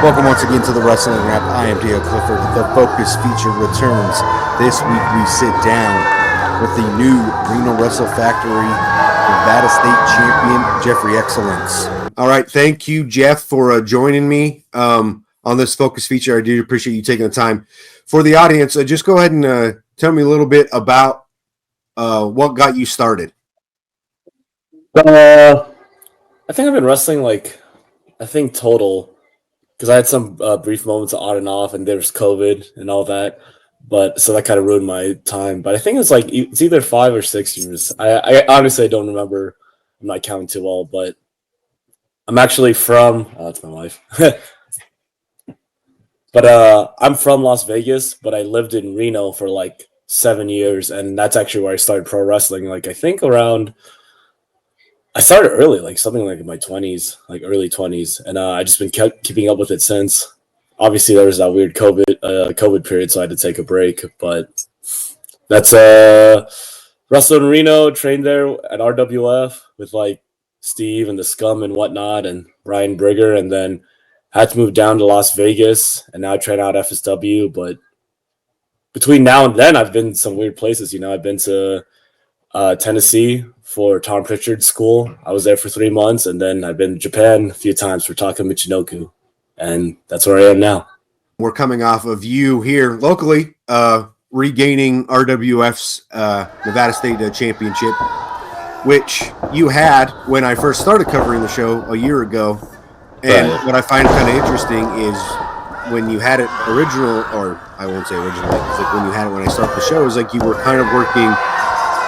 Welcome once again to the Wrestling Wrap. I am Dale Clifford. The Focus feature returns. This week we sit down with the new Reno Wrestle Factory Nevada State Champion, Geoffrey Excellence. All right, thank you, Jeff, for joining me on this Focus feature. I do appreciate you taking the time. For the audience, just go ahead and tell me a little bit about what got you started. I think I've been wrestling total, because I had some brief moments on and off, and there was COVID and all that, but so that kind of ruined my time. But I think it's either 5 or 6 years. I honestly don't remember. I'm not counting too well, but I'm actually from. Oh, that's my wife. But I'm from Las Vegas, but I lived in Reno for like 7 years, and that's actually where I started pro wrestling. I think around. I started early, something like in my 20s, early 20s, and I just been keeping up with it since. Obviously, there was that weird COVID period, so I had to take a break. But that's wrestled in Reno, trained there at RWF with Steve and the Scum and whatnot, and Ryan Brigger, and then had to move down to Las Vegas, and now I train out FSW. But between now and then, I've been some weird places. I've been to Tennessee for Tom Pritchard's school. I was there for 3 months, and then I've been to Japan a few times for Taka Michinoku, and that's where I am now. We're coming off of you here locally, regaining RWF's Nevada State Championship, which you had when I first started covering the show a year ago. And What I find kind of interesting is when you had it original, or I won't say originally, it's when you had it when I started the show, it was you were kind of working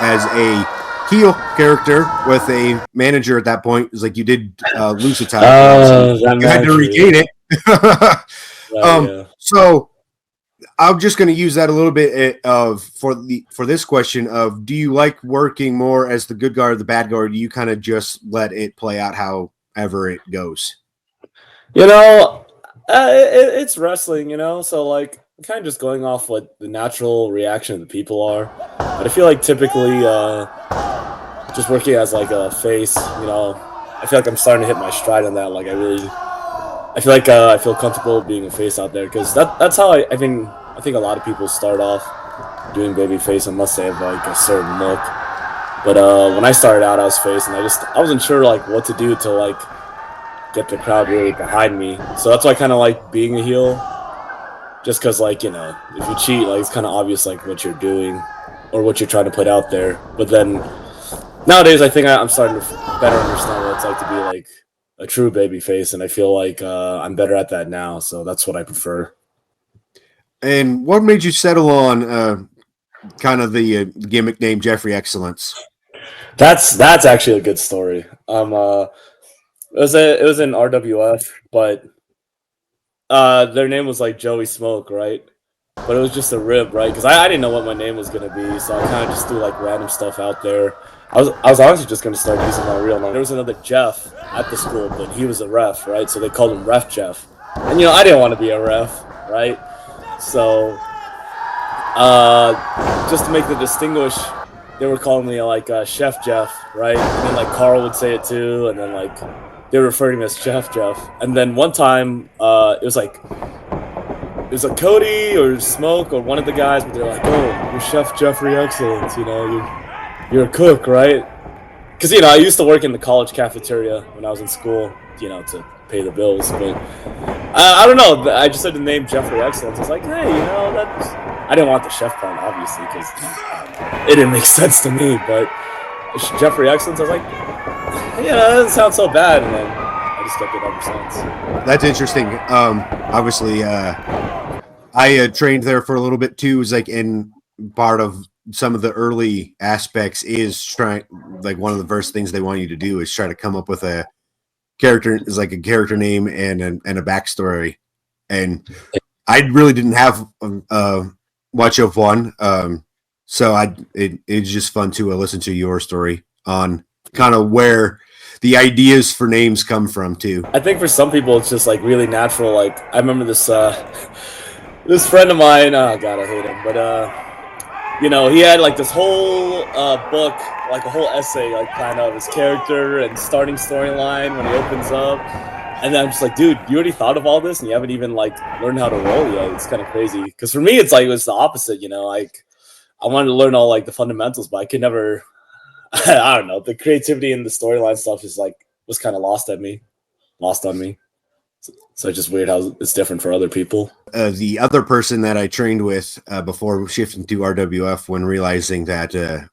as a heel character with a manager at that point. It was you did lose the title. So you had to regain it. Yeah. So I'm just going to use that a little bit for this question of, do you like working more as the good guy or the bad guy, or do you kind of just let it play out however it goes? It's wrestling, so kind of just going off what the natural reaction of the people are. But I feel typically just working as a face, I feel I'm starting to hit my stride on that. I feel I feel comfortable being a face out there, because that's how I think a lot of people start off doing baby face unless they have a certain look. But when I started out, I was face, and I wasn't sure what to do to get the crowd really behind me. So that's why I kind of like being a heel, just because if you cheat, it's kind of obvious what you're doing or what you're trying to put out there. But then nowadays, I think I'm starting to better understand what it's like to be a true baby face, and I feel I'm better at that now. So that's what I prefer. And what made you settle on kind of the gimmick name Geoffrey Excellence? That's actually a good story. It was in RWF, but their name was Joey Smoke, right? But it was just a rib, right? Because I didn't know what my name was gonna be, so I kind of just threw random stuff out there. I was honestly just gonna start using my real name. There was another Jeff at the school, but he was a ref, right? So they called him Ref Jeff, and I didn't want to be a ref, right? So just to make the distinguish, they were calling me Chef Jeff, right? And then Carl would say it too, and then they were referring to me as Chef Jeff. And then one time, it was Cody or Smoke or one of the guys, but they're "Oh, you're Chef Geoffrey Excellence, you're a cook, right?" Because I used to work in the college cafeteria when I was in school, to pay the bills. But I don't know. I just said the name Geoffrey Excellence. I was hey, that's. I didn't want the chef part, obviously, because it didn't make sense to me. But Geoffrey Excellence, I was that doesn't sound so bad, and then I just kept it ever since. That's interesting. Obviously, I trained there for a little bit too. It was and part of some of the early aspects is trying, one of the first things they want you to do is try to come up with a character, is a character name and a backstory. And I really didn't have much of one, so it's just fun to listen to your story on kind of where the ideas for names come from too. I think for some people it's just really natural. I remember this this friend of mine, oh god, I hate him, but he had this whole book, a whole essay planned out of his character and starting storyline when he opens up. And then I'm just like, dude, you already thought of all this and you haven't even like learned how to roll yet. It's kind of crazy. Because for me, it's like it was the opposite. Like I wanted to learn all like the fundamentals, but I could never. I don't know. The creativity and the storyline stuff is like was kind of lost on me. So it's just weird how it's different for other people. The other person that I trained with before shifting to RWF, when realizing that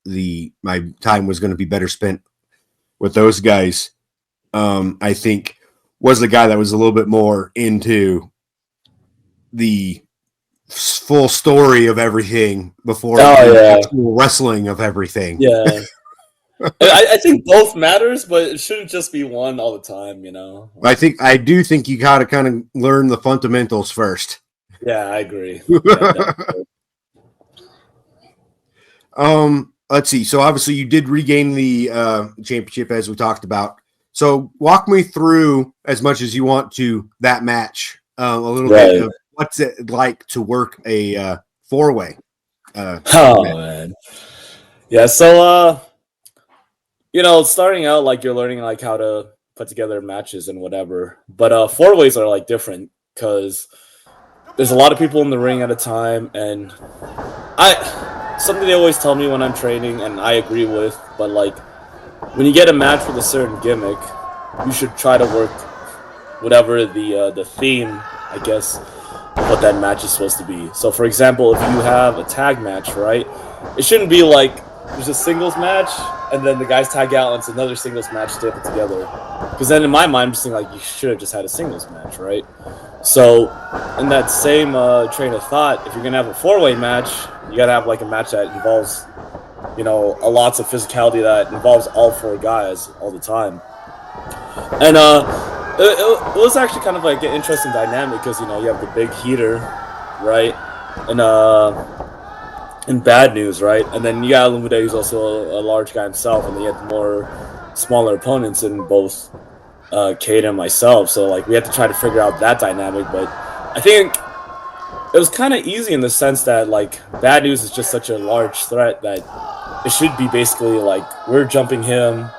my time was going to be better spent with those guys, I think was the guy that was a little bit more into the full story of everything before the actual wrestling of everything. Yeah. I think both matters, but it shouldn't just be one all the time, I do think you gotta kind of learn the fundamentals first. Yeah, I agree. Let's see. So obviously you did regain the championship as we talked about. So walk me through as much as you want to that match, a little bit of what's it like to work a 4-way. Man. Yeah, so starting out like you're learning like how to put together matches and whatever. But 4-ways are like different because there's a lot of people in the ring at a time, and something they always tell me when I'm training, and I agree with, but like when you get a match with a certain gimmick, you should try to work whatever the theme, I guess, of what that match is supposed to be. So for example, if you have a tag match, right, it shouldn't be like there's a singles match and then the guys tag out and it's another singles match to put together, because then in my mind I'm just thinking like you should have just had a singles match, right? So in that same train of thought, if you're gonna have a 4-way match, you gotta have like a match that involves a lots of physicality, that involves all 4 guys all the time. And it was actually kind of like an interesting dynamic because you have the big heater, right, and Bad News, right, and then you got Lumide, who's also a large guy himself, and then you had more smaller opponents in both Kate and myself. So like we had to try to figure out that dynamic, but I think it was kind of easy in the sense that like Bad News is just such a large threat that it should be basically like we're jumping him,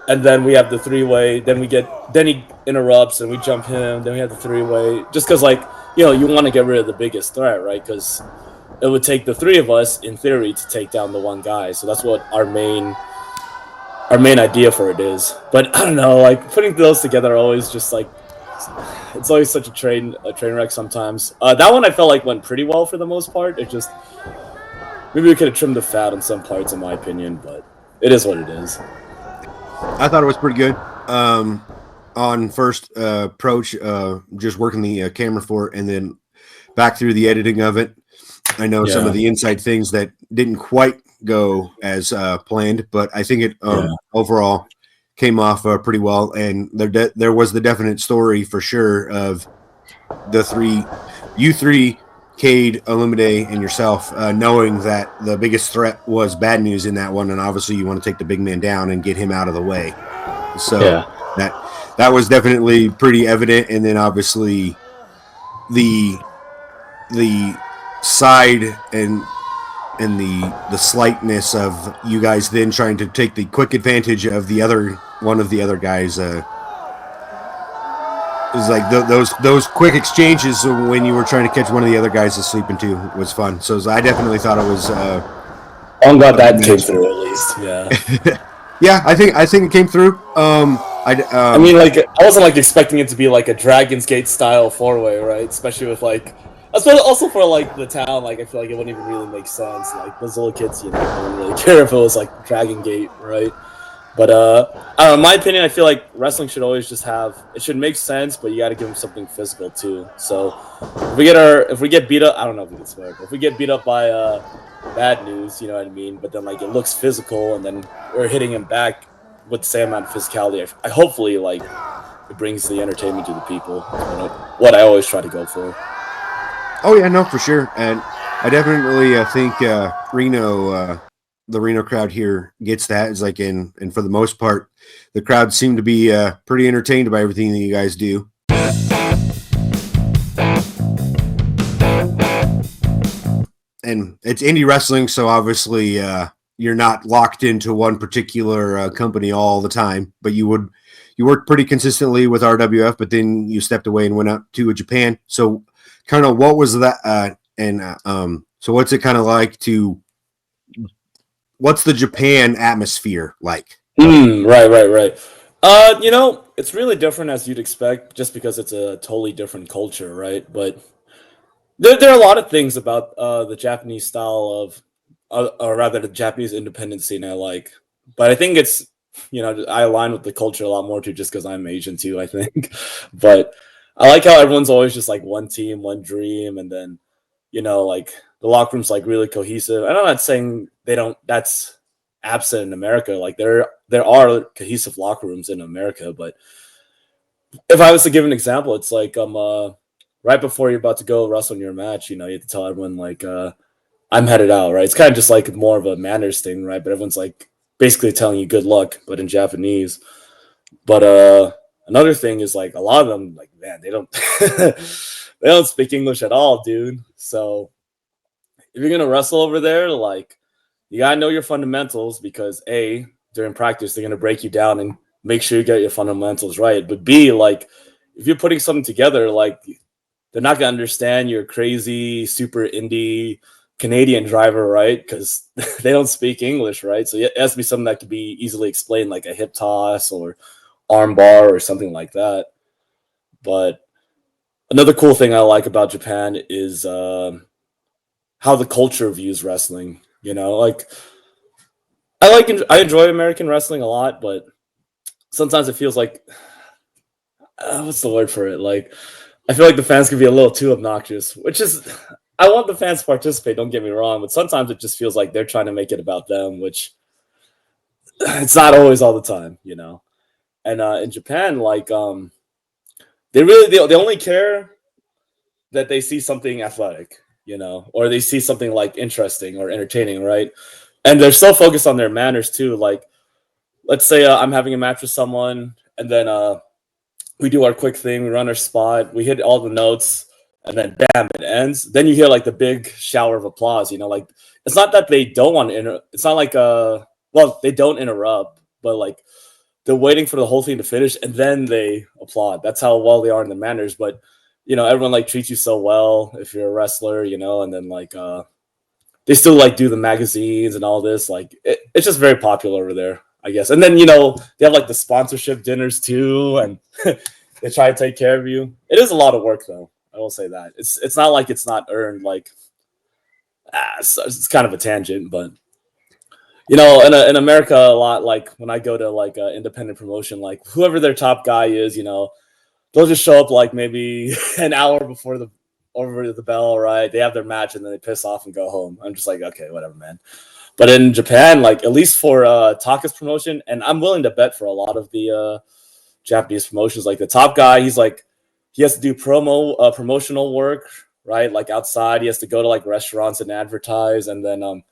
and then we have the 3-way, then he interrupts and we jump him, then we have the 3-way, just because like you want to get rid of the biggest threat, right? Because it would take the 3 of us in theory to take down the one guy. So that's what our main idea for it is. But I don't know, like putting those together always just like it's always such a train wreck sometimes. That one I felt like went pretty well for the most part. It just maybe we could have trimmed the fat on some parts, in my opinion, but it is what it is. I thought it was pretty good. On first approach, just working the camera for it, and then back through the editing of it. I know some of the inside things that didn't quite go as planned, but I think it overall came off pretty well. And there was the definite story for sure of the 3, you 3, Cade, Illumide, and yourself, knowing that the biggest threat was Bad News in that one, and obviously you want to take the big man down and get him out of the way. So that was definitely pretty evident. And then obviously the side and the slightness of you guys then trying to take the quick advantage of one of the other guys. It was like those quick exchanges when you were trying to catch one of the other guys asleep into was fun. So I definitely thought it was. I'm glad that came through at least. Yeah. Yeah, I think it came through. I mean, like I wasn't like expecting it to be like a Dragon's Gate style 4-way, right? Especially with like. Also for like the town, like I feel like it wouldn't even really make sense. Like those little kids, they wouldn't really care if it was like Dragon Gate, right? But I don't know. In my opinion, I feel like wrestling should always just it should make sense, but you got to give them something physical too. So if we get beat up, I don't know if we can swear, but if we get beat up by Bad News, you know what I mean? But then like it looks physical, and then we're hitting him back with the same amount of physicality. I hopefully like it brings the entertainment to the people. What I always try to go for. Oh yeah, no, for sure, and I definitely think Reno, the Reno crowd here gets that. It's like, and for the most part, the crowd seem to be pretty entertained by everything that you guys do. And it's indie wrestling, so obviously you're not locked into one particular company all the time, but you you worked pretty consistently with RWF, but then you stepped away and went up to Japan. So kind of what was that? So what's it kind of like what's the Japan atmosphere like? Right. It's really different as you'd expect, just because it's a totally different culture, right? But there are a lot of things about the Japanese style of, or rather, the Japanese independent scene I like. But I think it's, I align with the culture a lot more too, just because I'm Asian too, I think. But I like how everyone's always just like one team, one dream, and then, like the locker room's like really cohesive. And I'm not saying that's absent in America. Like there are cohesive locker rooms in America, but if I was to give an example, it's like right before you're about to go wrestle in your match, you have to tell everyone like I'm headed out, right? It's kind of just like more of a manners thing, right? But everyone's like basically telling you good luck, but in Japanese. But another thing is like a lot of them, like, man, they don't they don't speak English at all, dude. So if you're gonna wrestle over there, like, you gotta know your fundamentals, because A, during practice they're gonna break you down and make sure you get your fundamentals right. But B, like, if you're putting something together, like, they're not gonna understand your crazy super indie Canadian driver, right? Because they don't speak English, right? So it has to be something that could be easily explained, like a hip toss or arm bar or something like that. But another cool thing I like about Japan is how the culture views wrestling. Like, I enjoy American wrestling a lot, but sometimes it feels like what's the word for it? Like, I feel like the fans can be a little too obnoxious, which is, I want the fans to participate, don't get me wrong, but sometimes it just feels like they're trying to make it about them, which it's not always all the time, And in Japan, like, they only care that they see something athletic, or they see something like interesting or entertaining, right? And they're so focused on their manners too. Like, let's say I'm having a match with someone, and then we do our quick thing, we run our spot, we hit all the notes, and then bam, it ends. Then you hear like the big shower of applause. Like, it's not that they don't want to it's not like they don't interrupt, but like they're waiting for the whole thing to finish and then they applaud. That's how well they are in the manners. But everyone like treats you so well if you're a wrestler, and then like they still like do the magazines and all this. Like it's just very popular over there, I guess. And then they have like the sponsorship dinners too, and they try to take care of you. It is a lot of work though. I will say that it's not like it's not earned. Like it's kind of a tangent, but in America a lot, like when I go to like an independent promotion, like whoever their top guy is, they'll just show up like maybe an hour before over the bell, right? They have their match and then they piss off and go home. I'm just like, okay, whatever, man. But in Japan, like at least for Taka's promotion, and I'm willing to bet for a lot of the Japanese promotions, like the top guy, he's like, he has to do promotional work, right? Like outside, he has to go to like restaurants and advertise, and then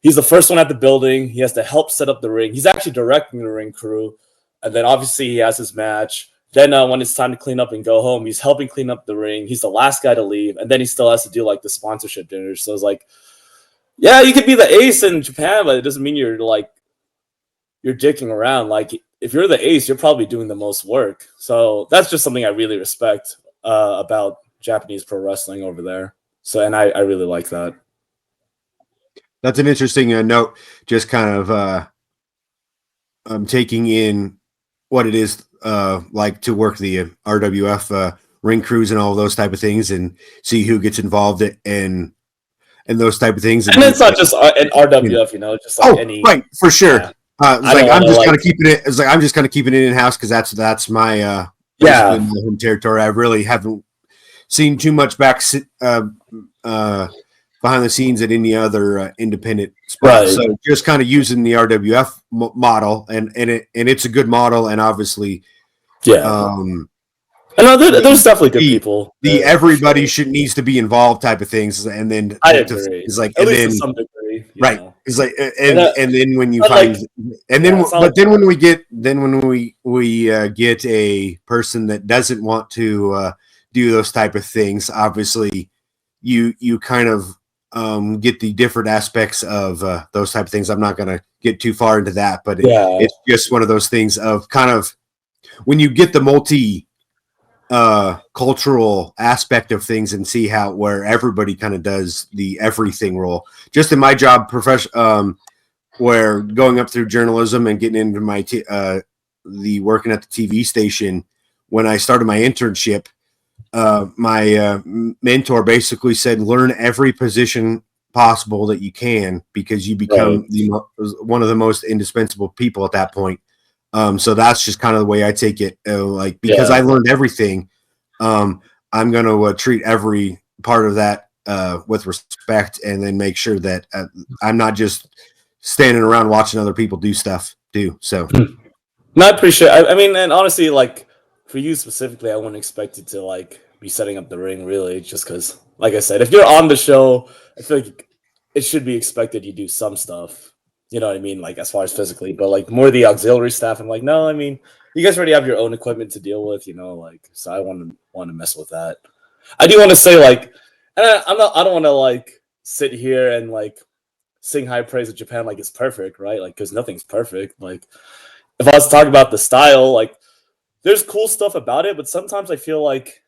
he's the first one at the building. He has to help set up the ring. He's actually directing the ring crew, and then obviously he has his match. Then when it's time to clean up and go home, he's helping clean up the ring. He's the last guy to leave, and then he still has to do like the sponsorship dinners. So it's like, yeah, you could be the ace in Japan, but it doesn't mean you're dicking around. Like if you're the ace, you're probably doing the most work. So that's just something I really respect about Japanese pro wrestling over there. So, and I really like that. That's an interesting note. Just kind of taking in what it is like to work the RWF ring crews and all those type of things, and see who gets involved and those type of things. And it's not just an RWF, just like any. Right, for sure. Yeah. I'm just kind of keeping it. It's like I'm just kind of keeping it in house because that's my my home territory. I really haven't seen too much behind the scenes at any other independent spot. Right. So just kind of using the RWF model, and it's a good model, and obviously, I know there's definitely good people. The everybody needs to be involved type of things, and then I agree. It's like, at least to some degree, right? Know. It's like, and then when you find, like, and then when we get a person that doesn't want to do those type of things, obviously, you kind of get the different aspects of those type of things. I'm not going to get too far into that, but it's just one of those things of kind of when you get the multi cultural aspect of things and see how where everybody kind of does the everything role. Just in my job where going up through journalism and getting into my the working at the TV station, when I started my internship, my mentor basically said, learn every position possible that you can, because you become one of the most indispensable people at that point. So that's just kind of the way I take it. Because I learned everything, I'm going to treat every part of that with respect, and then make sure that I'm not just standing around watching other people do stuff too. So, no, I appreciate. I mean, and honestly, like for you specifically, I wouldn't expect you to like be setting up the ring, really, just because, like I said, if you're on the show, I feel like it should be expected you do some stuff. You know what I mean? Like as far as physically, but like more the auxiliary staff. I'm like, no, I mean, you guys already have your own equipment to deal with, you know, like, so I want to mess with that. I do want to say, like, and I don't want to like sit here and like sing high praise of Japan like it's perfect, right? Like, because nothing's perfect. Like, if I was to talk about the style, like, there's cool stuff about it, but sometimes I feel like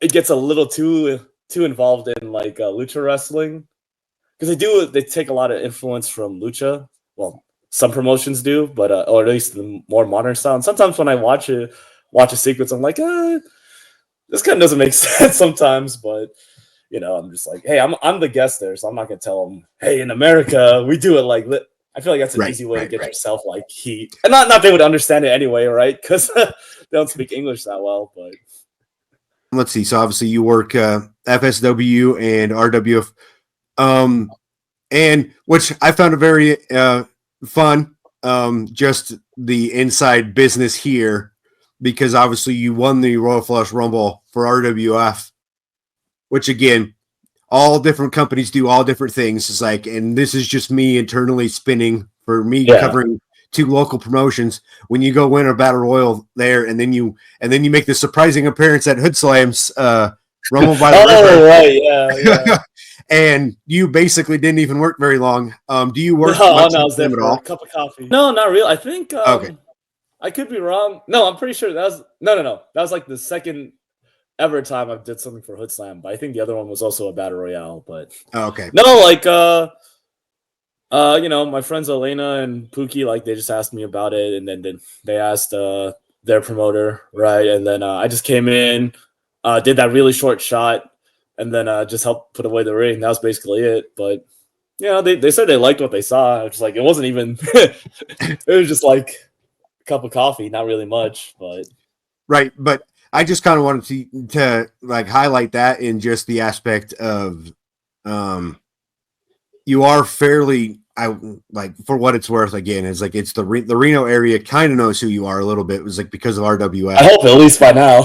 it gets a little too involved in like lucha wrestling. Because they take a lot of influence from lucha. Well, some promotions do, but or at least the more modern style. And sometimes when I watch a sequence, I'm like, this kind of doesn't make sense sometimes. But you know, I'm just like, hey, I'm the guest there, so I'm not gonna tell them, hey, in America we do it like. I feel like that's an easy way to get yourself like heat, and not they would understand it anyway, right? Because they don't speak English that well. But let's see. So obviously you work FSW and RWF. And which I found a very fun, just the inside business here, because obviously you won the Royal Flush Rumble for RWF, which again, all different companies do all different things. It's like, and this is just me internally spinning for me covering two local promotions. When you go win a battle royal there, and then you make this surprising appearance at Hood Slam's Rumble by the River. Right, yeah. And you basically didn't even work very long. Do you work I was there for a cup of coffee. No, not really. I think okay. I could be wrong. No, I'm pretty sure that was no. That was like the second ever time I did something for Hood Slam, but I think the other one was also a battle royale. But okay. No, like you know, my friends Elena and Pookie, like they just asked me about it, and then they asked their promoter, right? And then I just came in, did that really short shot, and then just helped put away the ring. That was basically it. But yeah, they said they liked what they saw. I was just like, it wasn't even it was just like a cup of coffee, not really much, but right. But I just kind of wanted to like highlight that in just the aspect of you are fairly, I like, for what it's worth, again, it's like it's the Reno area kind of knows who you are a little bit. It was like because of RWF. I hope at least by now.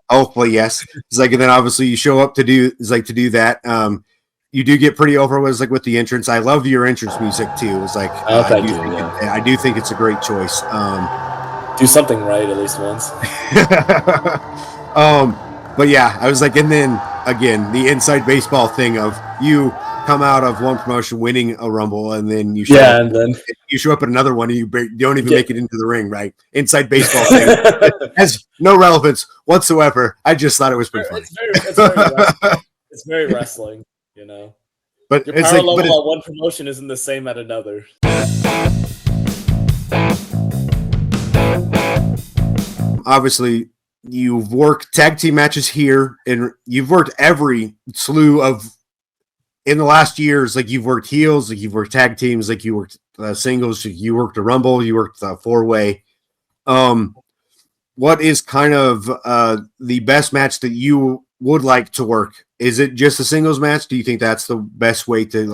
hopefully, yes. It's like, and then obviously you show up to do that. You do get pretty over with the entrance. I love your entrance music too. It's like I do think it's a great choice. Do something right at least once. But yeah, I was like, and then again, the inside baseball thing of you come out of one promotion winning a Rumble, and then you show up, and then you show up at another one, and you don't even make it into the ring, right? Inside baseball thing has no relevance whatsoever. I just thought it was pretty funny. It's very wrestling, you know. But your power level at one promotion isn't the same at another. Obviously, you've worked tag team matches here, and you've worked every slew of. In the last years, like you've worked heels, like you've worked tag teams, like you worked singles, you worked a Rumble, you worked a 4-way. What is kind of the best match that you would like to work? Is it just a singles match? Do you think that's the best way to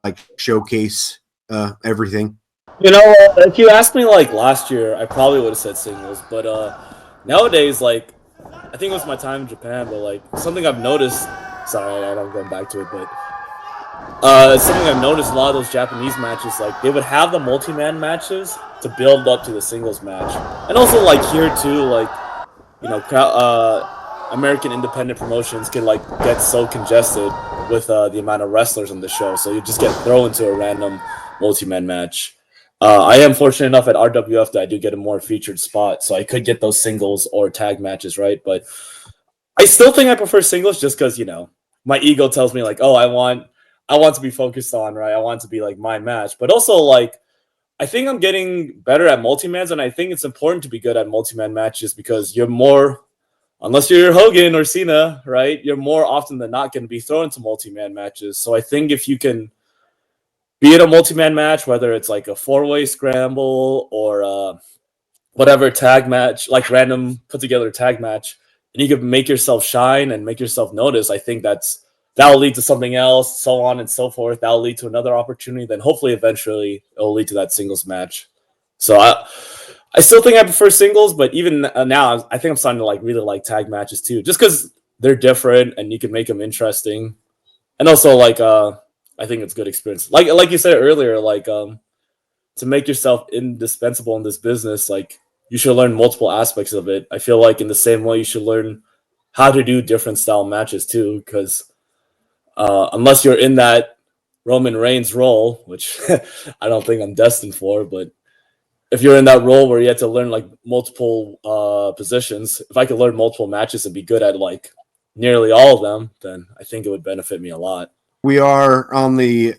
like showcase everything? You know, if you asked me like last year, I probably would have said singles, but nowadays, like I think it was my time in Japan, but like something I've noticed. Sorry, I'm going back to it, but. Something I've noticed a lot of those Japanese matches, like they would have the multi-man matches to build up to the singles match, and also like here too, like you know, American independent promotions can like get so congested with the amount of wrestlers on the show, so you just get thrown into a random multi-man match. I am fortunate enough at RWF that I do get a more featured spot, so I could get those singles or tag matches, right? But I still think I prefer singles just because, my ego tells me like, oh, I want to be focused on, right? I want it to be like my match. But also like I think I'm getting better at multi-mans, and I think it's important to be good at multi-man matches because you're more, unless you're Hogan or Cena, right? You're more often than not going to be thrown into multi-man matches. So I think if you can be in a multi-man match, whether it's like a four-way scramble or whatever tag match, like random put together tag match, and you can make yourself shine and make yourself notice, I think that'll lead to something else, so on and so forth. That'll lead to another opportunity. Then hopefully eventually it'll lead to that singles match. So I still think I prefer singles, but even now I think I'm starting to like really like tag matches too, just because they're different and you can make them interesting. And also like I think it's good experience. Like you said earlier, like to make yourself indispensable in this business, like you should learn multiple aspects of it. I feel like in the same way you should learn how to do different style matches too, because unless you're in that Roman Reigns role, which I don't think I'm destined for, but if you're in that role where you have to learn like multiple positions, if I could learn multiple matches and be good at like nearly all of them, then I think it would benefit me a lot. We are on the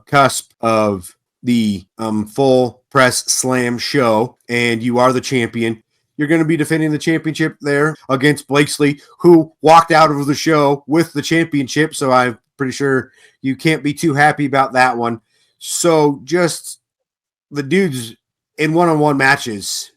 cusp of the Full Press Slam show, and you are the champion. You're going to be defending the championship there against Blakeslee, who walked out of the show with the championship, so I'm pretty sure you can't be too happy about that one. So just the dudes in one-on-one matches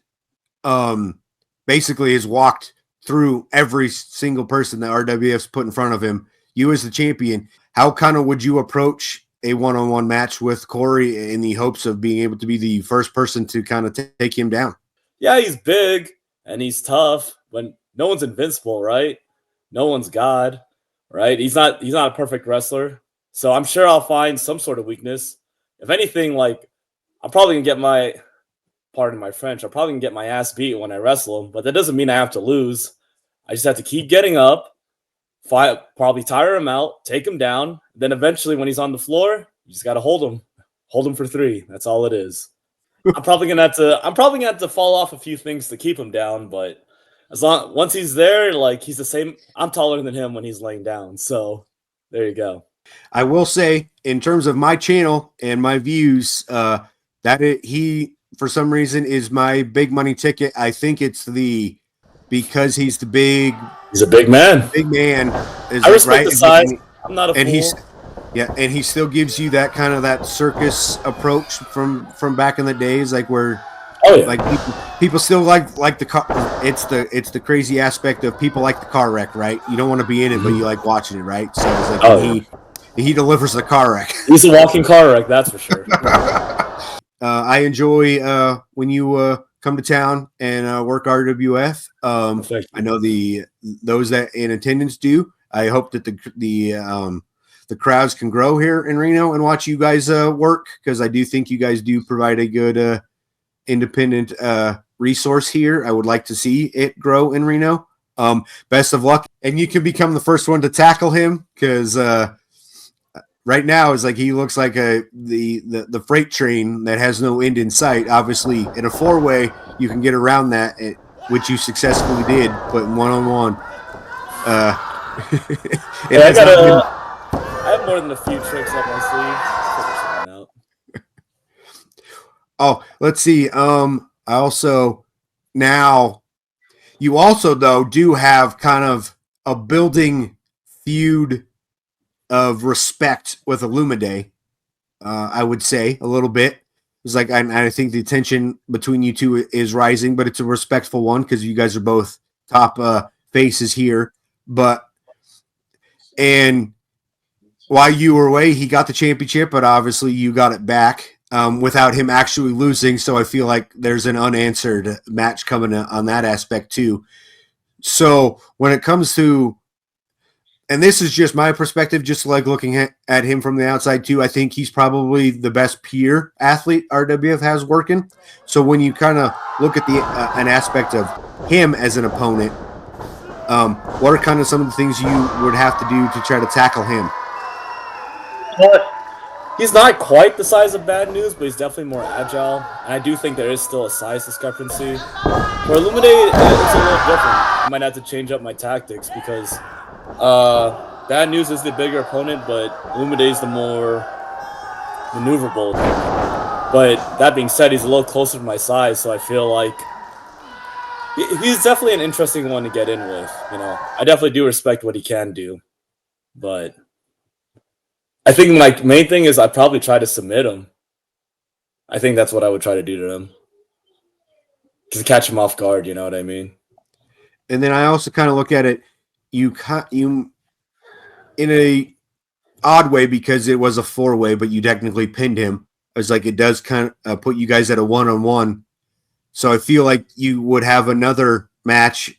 basically has walked through every single person that RWF's put in front of him. You as the champion, how kind of would you approach a one-on-one match with Corey in the hopes of being able to be the first person to kind of take him down? Yeah, he's big and he's tough, but no one's invincible, right? No one's God, right? He's not a perfect wrestler. So I'm sure I'll find some sort of weakness. If anything, like I'm probably gonna get pardon my French, I'm probably gonna get my ass beat when I wrestle him, but that doesn't mean I have to lose. I just have to keep getting up, probably tire him out, take him down. Then eventually when he's on the floor, you just gotta hold him for 3. That's all it is. I'm probably gonna have to fall off a few things to keep him down, but once he's there, like he's the same. I'm taller than him when he's laying down. So there you go. I will say, in terms of my channel and my views, he for some reason is my big money ticket. I think it's because he's the big. He's a big man. Big man. I respect the size. I'm not a fool. And he still gives you that kind of that circus approach from back in the days, like where, like people still like the car. It's the crazy aspect of people like the car wreck, right? You don't want to be in it, but you like watching it, right? So it's like he delivers the car wreck. He's a walking car wreck, that's for sure. I enjoy when you come to town and work RWF. I know those that in attendance do. I hope that the crowds can grow here in Reno and watch you guys work, because I do think you guys do provide a good independent resource here. I would like to see it grow in Reno. Best of luck, and you can become the first one to tackle him, because right now is like he looks like the freight train that has no end in sight. Obviously, in a 4-way, you can get around that, which you successfully did, but in one-on-one, I have more than a few tricks up my sleeve. Oh, let's see. You also though do have kind of a building feud of respect with Illumide. I would say a little bit. It's like I think the tension between you two is rising, but it's a respectful one because you guys are both top faces here. And while you were away, he got the championship, but obviously you got it back without him actually losing. So I feel like there's an unanswered match coming on that aspect too. So when it comes to, and this is just my perspective, just like looking at him from the outside too, I think he's probably the best peer athlete RWF has working. So when you kind of look at an aspect of him as an opponent, what are kind of some of the things you would have to do to try to tackle him? But He's not quite the size of Bad News, but he's definitely more agile. And I do think there is still a size discrepancy. For Illuminate, it's a little different. I might have to change up my tactics because Bad News is the bigger opponent, but Illuminate is the more maneuverable. But that being said, he's a little closer to my size, so I feel like he's definitely an interesting one to get in with. You know, I definitely do respect what he can do, but I think my main thing is I'd probably try to submit him. I think that's what I would try to do to him. To catch him off guard, you know what I mean? And then I also kind of look at it, you in a odd way because it was a 4-way, but you technically pinned him. It's like it does kind of put you guys at a 1-on-1. So I feel like you would have another match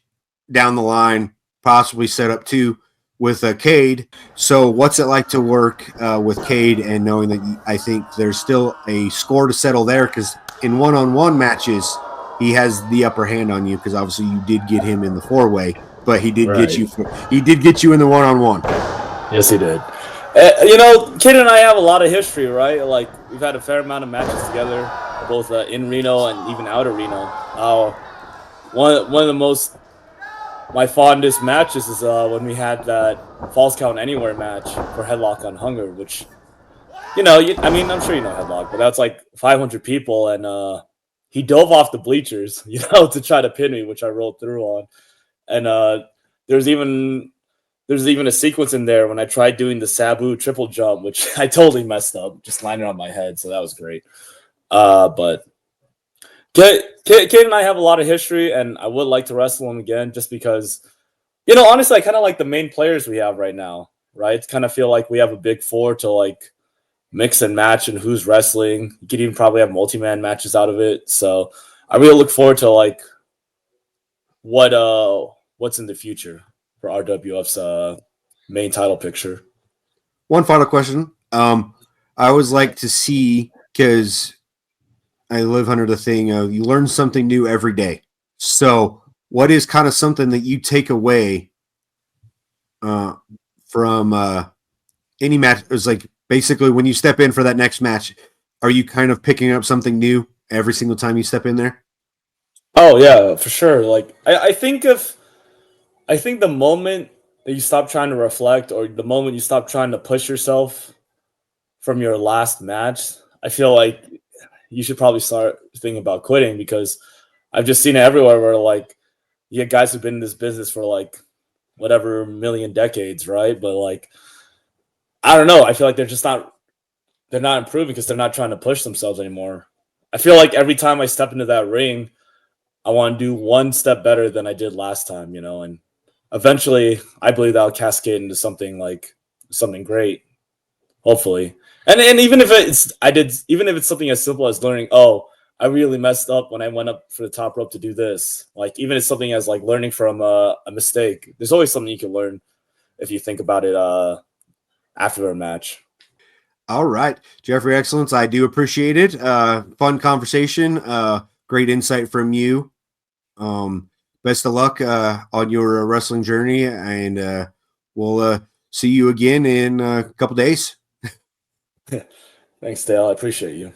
down the line, possibly set up too, with Cade. So what's it like to work with Cade and knowing that I think there's still a score to settle there? Because in 1-on-1 matches, he has the upper hand on you because obviously you did get him in the 4-way, but he did get you. He did get you in the 1-on-1. Yes, he did. You know, Cade and I have a lot of history, right? Like we've had a fair amount of matches together, both in Reno and even out of Reno. One of my fondest matches is when we had that Falls Count Anywhere match for Headlock on Hunger, which, you know, I mean, I'm sure you know Headlock, but that's like 500 people, and he dove off the bleachers, you know, to try to pin me, which I rolled through on. And there's even a sequence in there when I tried doing the Sabu triple jump, which I totally messed up, just landing on my head, so that was great. But Cade and I have a lot of history, and I would like to wrestle him again just because, you know, honestly, I kind of like the main players we have right now, right? Kind of feel like we have a big four to, like, mix and match and who's wrestling. You could even probably have multi-man matches out of it. So I really look forward to, like, what's in the future for RWF's main title picture. One final question. I always like to see, because I live under the thing of you learn something new every day. So what is kind of something that you take away from any match? It's like basically when you step in for that next match, are you kind of picking up something new every single time you step in there? Oh yeah, for sure. Like I think the moment that you stop trying to reflect, or the moment you stop trying to push yourself from your last match, I feel like you should probably start thinking about quitting, because I've just seen it everywhere where, like, you get guys who've been in this business for, like, whatever million decades, right? But, like, I don't know. I feel like they're not improving because they're not trying to push themselves anymore. I feel like every time I step into that ring, I want to do one step better than I did last time, you know, and eventually I believe that'll cascade into something great, hopefully. And even if it's something as simple as learning, oh, I really messed up when I went up for the top rope to do this. Like, even if it's something as like learning from a mistake, there's always something you can learn if you think about it after a match. All right, Geoffrey Excellence, I do appreciate it. Fun conversation. Great insight from you. Best of luck on your wrestling journey, and we'll see you again in a couple days. Thanks, Dale. I appreciate you.